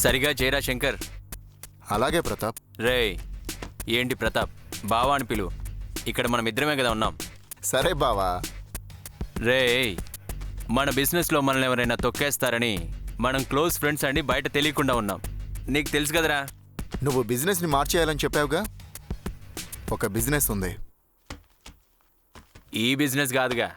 సరిగా చేయరా శంకర్. అలాగే ప్రతాప్. రే ఏంటి ప్రతాప్, బావా అని పిలువు. ఇక్కడ మనం ఇద్దరమే కదా ఉన్నాం. సరే బావా. రే మన బిజినెస్లో మనల్ని ఎవరైనా తొక్కేస్తారని మనం క్లోజ్ ఫ్రెండ్స్ అని బయట తెలియకుండా ఉన్నాం. నీకు తెలుసు కదరా. నువ్వు బిజినెస్ని మార్చేయాలని చెప్పావుగా. ఒక బిజినెస్ ఉంది. ఈ బిజినెస్ కాదుగా.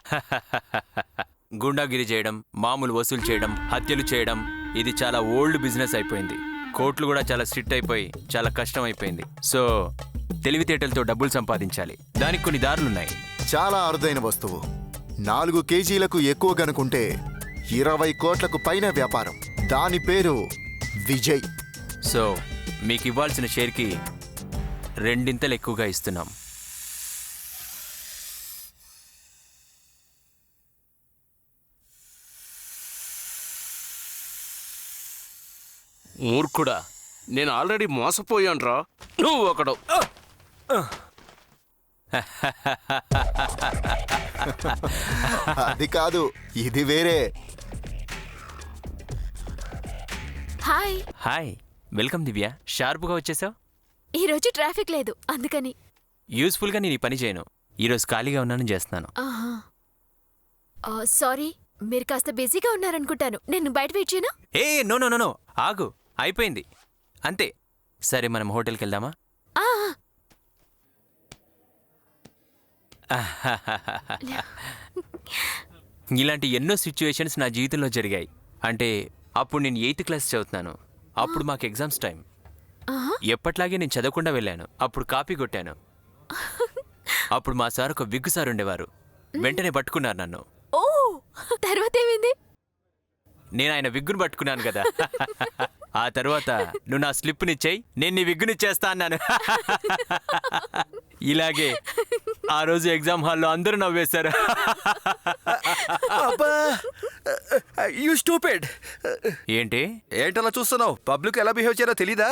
గుండాగిరి చేయడం, మామూలు వసూలు చేయడం, హత్యలు చేయడం, ఇది చాలా ఓల్డ్ బిజినెస్ అయిపోయింది. కోర్టులు కూడా చాలా స్ట్రిక్ట్ అయిపోయి చాలా కష్టం అయిపోయింది. సో తెలివితేటలతో డబ్బులు సంపాదించాలి. దానికి కొన్ని దారులున్నాయి. చాలా అరుదైన వస్తువు. 4 కేజీలకు ఎక్కువ గనుకుంటే 20 కోట్లకు పైన వ్యాపారం. దాని పేరు విజయ్. సో మీకు ఇవ్వాల్సిన షేర్కి 2 ఎక్కువగా ఇస్తున్నాం. మూర్ఖుడా, నేను ఆల్రెడీ మోసపోయాన్రా. నువ్వు ఒకడు. అది కాదు, ఇది వేరే. హాయ్. హాయ్, వెల్కమ్ దివ్య. షార్ప్గా వచ్చేసావు. ఈరోజు ట్రాఫిక్ లేదు అందుకని. యూస్ఫుల్గా నేను ఈ పని చేయను. ఈరోజు ఖాళీగా ఉన్నాను, చేస్తున్నాను. సారీ, మీరు కాస్త బిజీగా ఉన్నారనుకుంటాను. నేను బయట వెయిట్ చేయనా? ఏ నో నో నో నో, ఆగు, అయిపోయింది అంతే. సరే మనం హోటల్కి వెళ్దామా? ఇలాంటి ఎన్నో సిచ్యువేషన్స్ నా జీవితంలో జరిగాయి. అంటే అప్పుడు నేను 8th క్లాస్ చదువుతున్నాను. అప్పుడు మాకు ఎగ్జామ్స్ టైం. ఎప్పట్లాగే నేను చదవకుండా వెళ్ళాను. అప్పుడు కాపీ కొట్టాను. అప్పుడు మా సార్ ఒక విగ్గు సార్ ఉండేవారు. వెంటనే పట్టుకున్నారు నన్ను. ఓ, తర్వాత ఏమైంది? నేను ఆయన విగ్గును పట్టుకున్నాను కదా. ఆ తర్వాత నువ్వు నా స్లిప్నిచ్చేయి, నేను నీ విగ్గునిచ్చేస్తా అన్నాను. ఇలాగే ఆ రోజు ఎగ్జామ్ హాల్లో అందరూ నవ్వేశారు. You stupid. ఏంటి ఏంటలా చూస్తున్నావు? పబ్లిక్ ఎలా బిహేవ్ చేయాలో తెలీదా?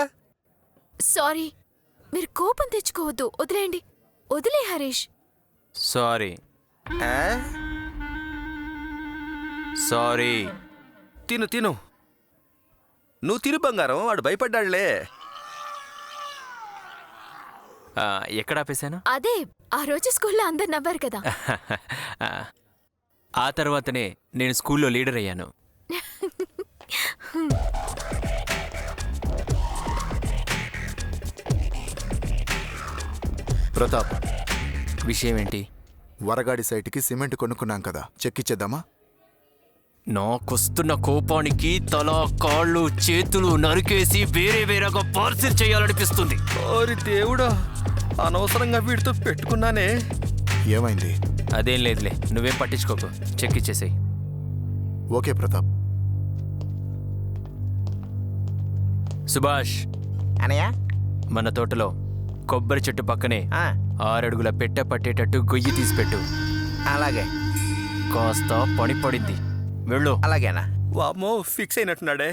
సారీ, మీరు కోపం తెచ్చుకోవద్దు. వదిలేయండి. వదిలే హరీష్. Sorry sorry. తిను తిను, నువ్వు తిను బంగారం. వాడు భయపడ్డాడులే. ఎక్కడ ఆపేశాను? అదే ఆ రోజు స్కూల్లో అందరు నవ్వారు కదా. ఆ తర్వాతనే నేను స్కూల్లో లీడర్ అయ్యాను. ప్రతాప్, విషయం ఏంటి? వరగాడి సైట్కి సిమెంట్ కొనుక్కున్నాం కదా, చెక్కిచ్చేద్దామా? నాకొస్తున్న కోపానికి తల, కాళ్ళు, చేతులు నరికేసి వేరే వేరేగా పార్సిల్ చేయాలనిపిస్తుంది. ఓరి దేవుడా, అనవసరంగా వీడితో పెట్టుకున్నానే. ఏమైంది? అదేం లేదులే, నువ్వేం పట్టించుకోకు. చెక్కిచ్చేసేయి. ఓకే ప్రతాప్. సుభాష్ అనయ్య, మన తోటలో కొబ్బరి చెట్టు పక్కనే 6 అడుగుల పెట్టె పట్టేటట్టు గొయ్యి తీసిపెట్టు. అలాగే. కాస్త పని పడింది, వెళ్ళు. అలాగేనా? వామ్మో, ఫిక్స్ అయినట్టున్నాడే.